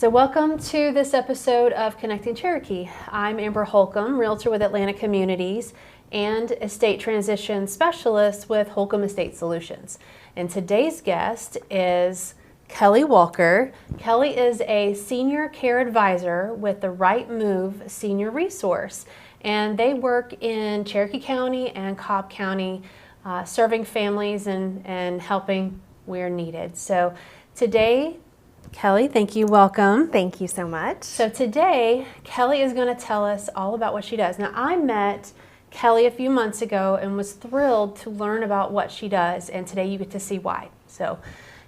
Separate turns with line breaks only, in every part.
So welcome to this episode of Connecting Cherokee. I'm Amber Holcomb, Realtor with Atlanta Communities and Estate Transition Specialist with Holcomb Estate Solutions. And today's guest is Kelly Walker. Kelly is a Senior Care Advisor with the Right Move Senior Resource. And they work in Cherokee County and Cobb County, serving families and helping where needed. So today, Kelly, thank you. Welcome.
Thank you so much.
So today, Kelly is going to tell us all about what she does. Now, I met Kelly a few months ago and was thrilled to learn about what she does, and today you get to see why. So,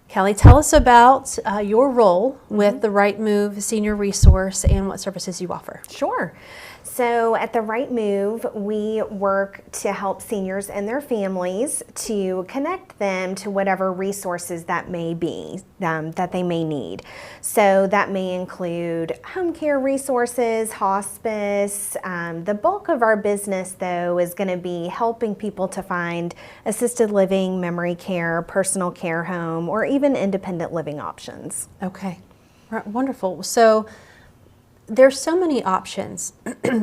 Kelly, tell us about your role with the Right Move Senior Resource and what services you offer.
Sure. So at the Right Move, we work to help seniors and their families to connect them to whatever resources that may be, that they may need. So that may include home care resources, hospice. The bulk of our business, though, is going to be helping people to find assisted living, memory care, personal care home, or even independent living options.
Okay, right, wonderful. So there's so many options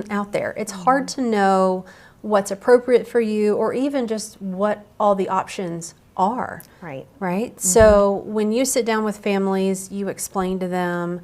out there. It's hard to know what's appropriate for you or even just what all the options are.
Right.
Right? So when you sit down with families, you explain to them,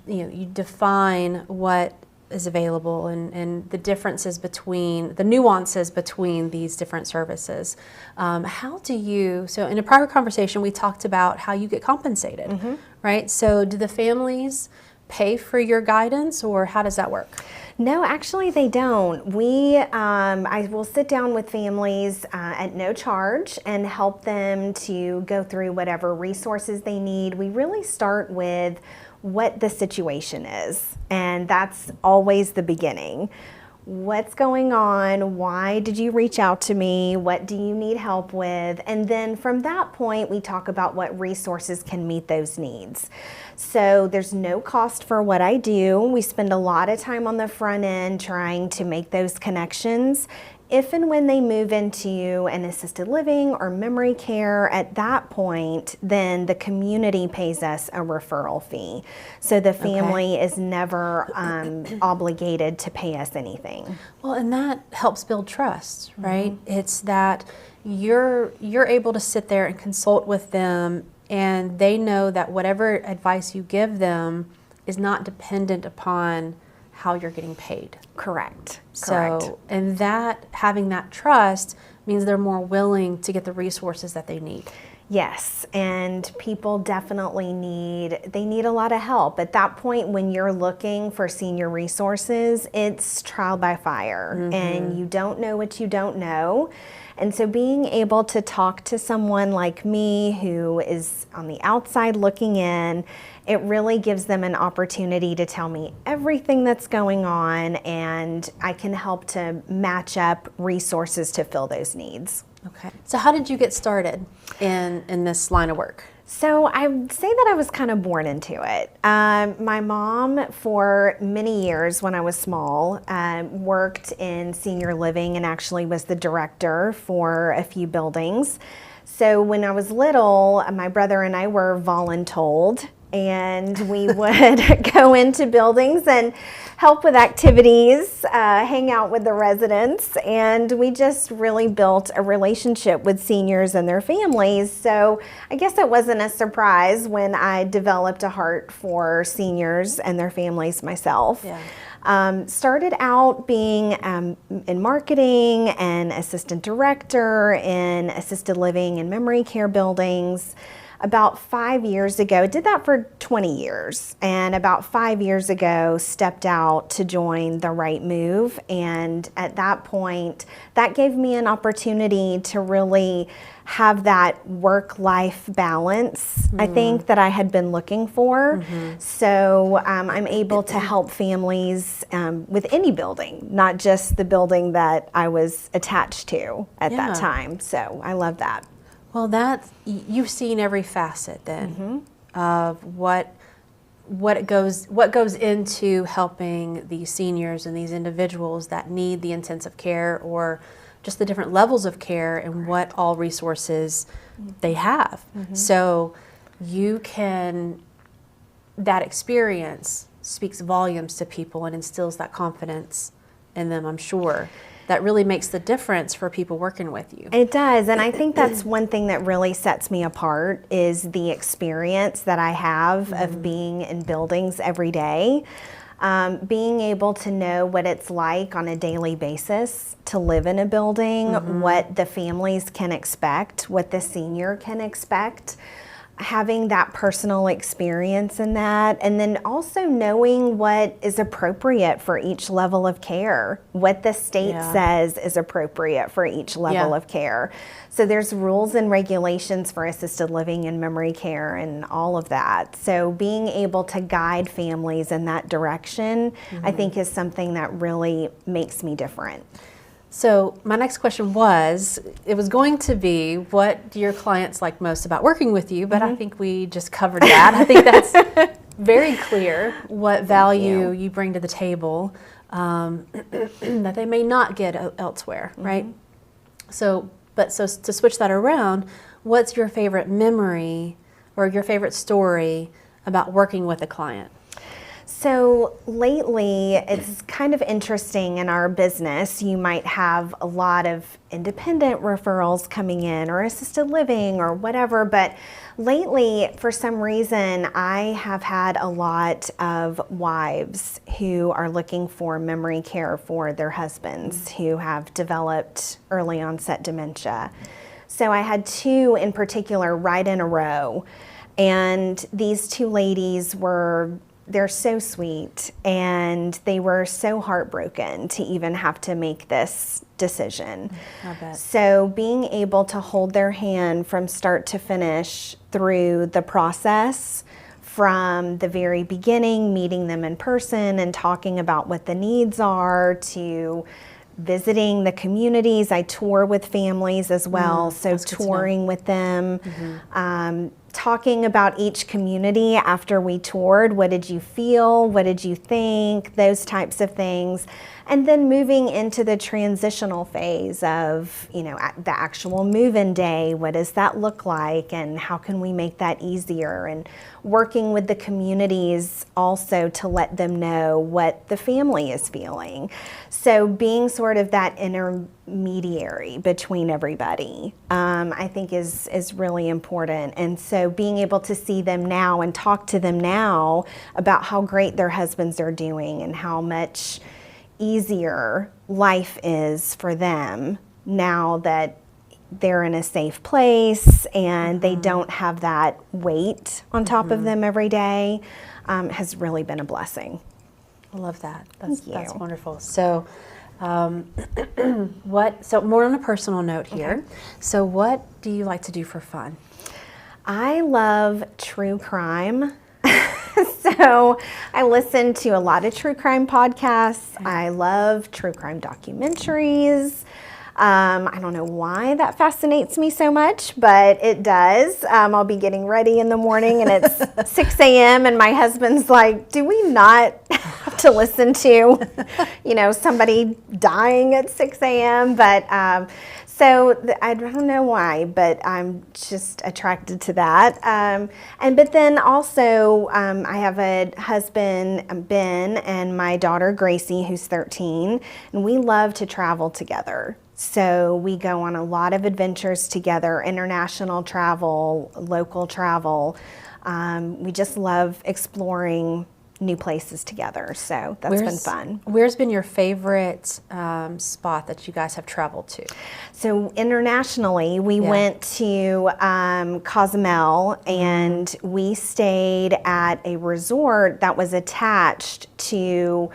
you define what is available and the differences between, the nuances between these different services. How do you, so in a prior conversation, we talked about how you get compensated, right? So do the families pay for your guidance, or how does that work?
No, actually they don't. I will sit down with families at no charge and help them to go through whatever resources they need. We really start with what the situation is, and that's always the beginning. What's going on? Why did you reach out to me? What do you need help with? And then from that point, we talk about what resources can meet those needs. So there's no cost for what I do. We spend a lot of time on the front end trying to make those connections. If and when they move into an assisted living or memory care, at that point, then the community pays us a referral fee. So the family is never obligated to pay us anything.
Well, and that helps build trust, right? It's that you're able to sit there and consult with them, and they know that whatever advice you give them is not dependent upon how you're getting paid.
Correct.
So, and that, having that trust means they're more willing to get the resources that they need.
Yes, and people definitely need a lot of help. At that point, when you're looking for senior resources, it's trial by fire, and you don't know what you don't know. And so being able to talk to someone like me who is on the outside looking in, it really gives them an opportunity to tell me everything that's going on, and I can help to match up resources to fill those needs.
Okay. So how did you get started in this line of work?
So I would say that I was kind of born into it. My mom, for many years when I was small, worked in senior living and actually was the director for a few buildings. So when I was little, my brother and I were voluntold, and we would go into buildings and help with activities, hang out with the residents, and we just really built a relationship with seniors and their families. So I guess it wasn't a surprise when I developed a heart for seniors and their families myself. Yeah. Started out being in marketing and assistant director in assisted living and memory care buildings. About 5 years ago, did that for 20 years, and about 5 years ago stepped out to join the Right Move, and at that point that gave me an opportunity to really have that work-life balance, I think, that I had been looking for. So I'm able to help families with any building, not just the building that I was attached to at that time. So I love that.
Well, you've seen every facet then of what goes into helping these seniors and these individuals that need the intensive care or just the different levels of care and what all resources they have. So you can that experience speaks volumes to people and instills that confidence in them, I'm sure. That really makes the difference for people working with you.
It does, and I think that's one thing that really sets me apart is the experience that I have of being in buildings every day. Being able to know what it's like on a daily basis to live in a building, what the families can expect, what the senior can expect, having that personal experience in that, and then also knowing what is appropriate for each level of care, what the state says is appropriate for each level of care. So there's rules and regulations for assisted living and memory care and all of that. So being able to guide families in that direction, I think is something that really makes me different.
So my next question was going to be, what do your clients like most about working with you? But I think we just covered that. I think that's very clear what value you bring to the table that they may not get elsewhere, right? So to switch that around, what's your favorite memory or your favorite story about working with a client?
So lately, it's kind of interesting in our business. You might have a lot of independent referrals coming in or assisted living or whatever, but lately, for some reason, I have had a lot of wives who are looking for memory care for their husbands who have developed early onset dementia. So I had two in particular right in a row, and these two ladies they're so sweet, and they were so heartbroken to even have to make this decision.
I bet.
So being able to hold their hand from start to finish through the process, from the very beginning, meeting them in person and talking about what the needs are, to visiting the communities. I tour with families as well, so touring with them. Talking about each community after we toured. What did you feel? What did you think? Those types of things. And then moving into the transitional phase of, the actual move-in day. What does that look like? And how can we make that easier? And working with the communities also to let them know what the family is feeling. So being sort of that intermediary between everybody, I think is really important. And so being able to see them now and talk to them now about how great their husbands are doing and how much easier life is for them now that they're in a safe place and they don't have that weight on top of them every day, has really been a blessing.
I love that. That's wonderful. So, so more on a personal note here. Okay. So what do you like to do for fun?
I love true crime. So I listen to a lot of true crime podcasts. Okay. I love true crime documentaries. I don't know why that fascinates me so much, but it does. I'll be getting ready in the morning and it's 6 a.m. and my husband's like, do we not have to listen to, somebody dying at 6 a.m.? But I don't know why, but I'm just attracted to that. But then also I have a husband, Ben, and my daughter, Gracie, who's 13, and we love to travel together. So we go on a lot of adventures together, international travel, local travel. We just love exploring new places together. So that's been fun.
Where's been your favorite spot that you guys have traveled to?
So internationally, we went to Cozumel, and we stayed at a resort that was attached to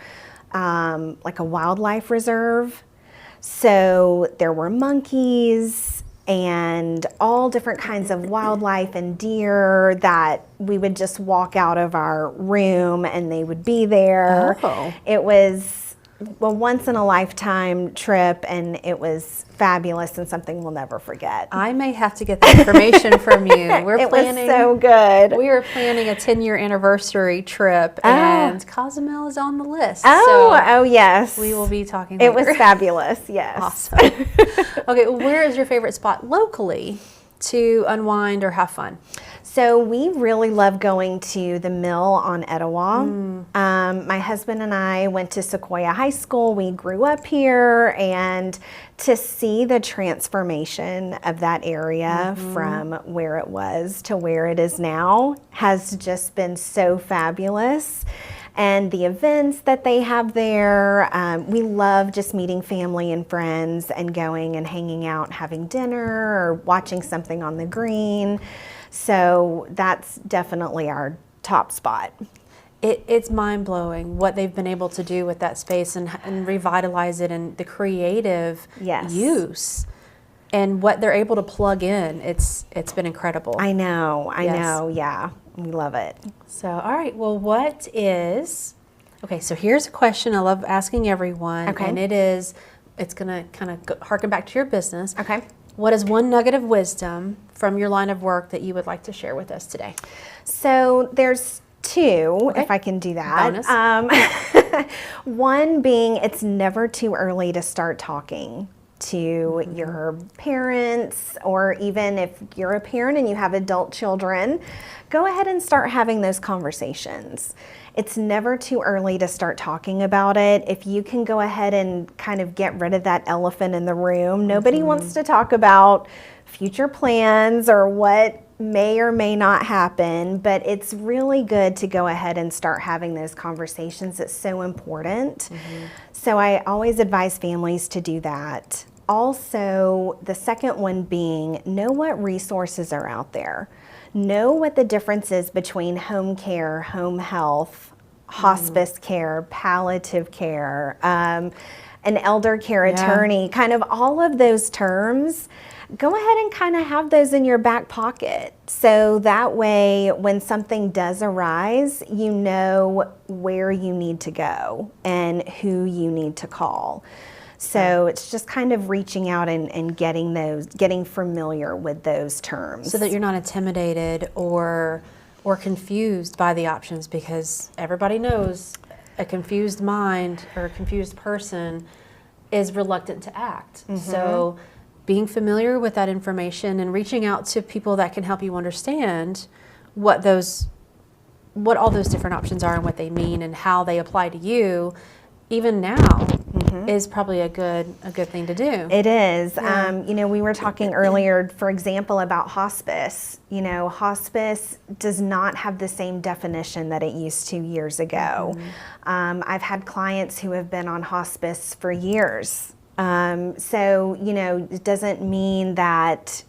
like a wildlife reserve. So there were monkeys and all different kinds of wildlife and deer that we would just walk out of our room and they would be there.
Oh.
It was a once-in-a-lifetime trip, and it was fabulous and something we'll never forget.
I may have to get that information from you.
It was so good.
We were planning a 10-year anniversary trip, and Cozumel is on the list.
Oh, yes.
We will be talking later.
It was fabulous, yes.
Awesome. Okay, where is your favorite spot locally to unwind or have fun?
So we really love going to the mill on Etowah. My husband and I went to Sequoia High School. We grew up here, and to see the transformation of that area from where it was to where it is now has just been so fabulous. And the events that they have there, we love just meeting family and friends and going and hanging out, having dinner or watching something on the green. So that's definitely our top spot.
It's mind-blowing what they've been able to do with that space and revitalize it, and the creative use and what they're able to plug in. It's been incredible.
I know, yeah. We love it.
So, all right, well, okay, so here's a question I love asking everyone.
Okay.
And it's going to kind of harken back to your business.
Okay.
What is one nugget of wisdom from your line of work that you would like to share with us today?
So there's two, if I can do that.
Bonus.
One being, it's never too early to start talking to your parents, or even if you're a parent and you have adult children, go ahead and start having those conversations. It's never too early to start talking about it. If you can go ahead and kind of get rid of that elephant in the room. Nobody wants to talk about future plans or what may or may not happen, but it's really good to go ahead and start having those conversations. It's so important. So I always advise families to do that. Also, the second one being, know what resources are out there. Know what the difference is between home care, home health, hospice care, palliative care, an elder care attorney, kind of all of those terms. Go ahead and kind of have those in your back pocket. So that way, when something does arise, you know where you need to go and who you need to call. So it's just kind of reaching out and getting familiar with those terms.
So that you're not intimidated or confused by the options, because everybody knows a confused mind or a confused person is reluctant to act. So being familiar with that information and reaching out to people that can help you understand what all those different options are and what they mean and how they apply to you, even now, is probably a good thing to do.
It is. We were talking earlier, for example, about hospice. Hospice does not have the same definition that it used to years ago. I've had clients who have been on hospice for years. So, it doesn't mean that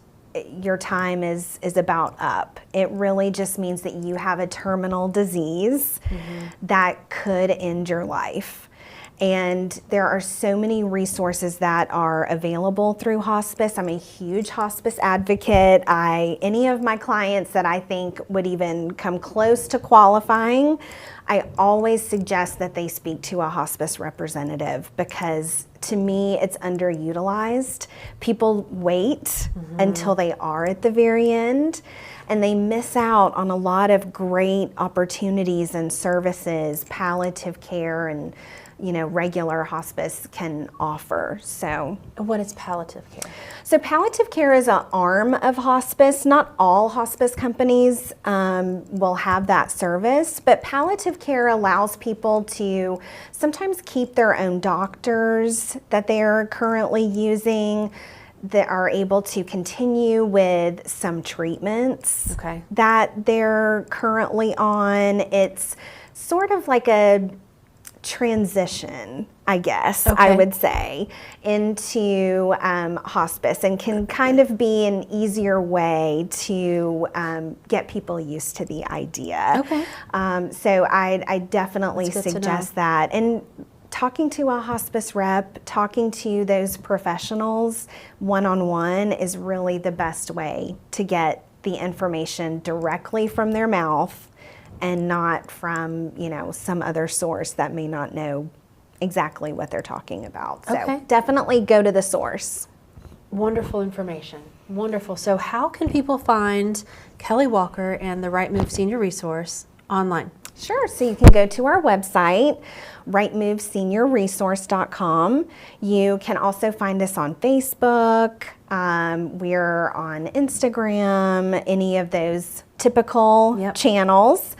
your time is about up. It really just means that you have a terminal disease that could end your life. And there are so many resources that are available through hospice. I'm a huge hospice advocate. Any of my clients that I think would even come close to qualifying, I always suggest that they speak to a hospice representative, because to me, it's underutilized. People wait until they are at the very end, and they miss out on a lot of great opportunities and services, palliative care and regular hospice can offer. So,
what is palliative care?
So palliative care is an arm of hospice. Not all hospice companies will have that service, but palliative care allows people to sometimes keep their own doctors that they are currently using, that are able to continue with some treatments that they're currently on. It's sort of like a transition, I guess, I would say, into hospice, and can kind of be an easier way to get people used to the idea. So I definitely suggest that. And talking to a hospice rep, talking to those professionals one-on-one is really the best way to get the information directly from their mouth, and not from, some other source that may not know exactly what they're talking about. So definitely go to the source.
Wonderful information. Wonderful. So how can people find Kelly Walker and the Right Move Senior Resource online?
Sure. So you can go to our website, rightmoveseniorresource.com. You can also find us on Facebook. We're on Instagram, any of those typical channels.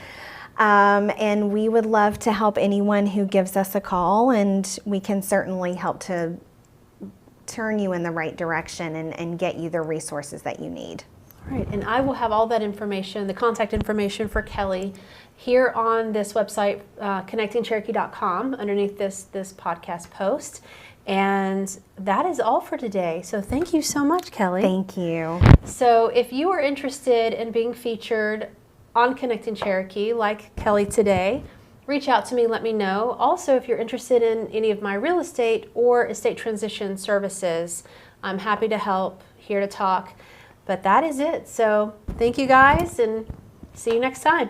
And we would love to help anyone who gives us a call, and we can certainly help to turn you in the right direction and get you the resources that you need.
All right, and I will have all that information, the contact information for Kelly, here on this website, connectingcherokee.com, underneath this podcast post. And that is all for today. So thank you so much, Kelly.
Thank you.
So if you are interested in being featured on Connecting Cherokee, like Kelly today, reach out to me, let me know. Also, if you're interested in any of my real estate or estate transition services, I'm happy to help, here to talk. But that is it. So thank you guys, and see you next time.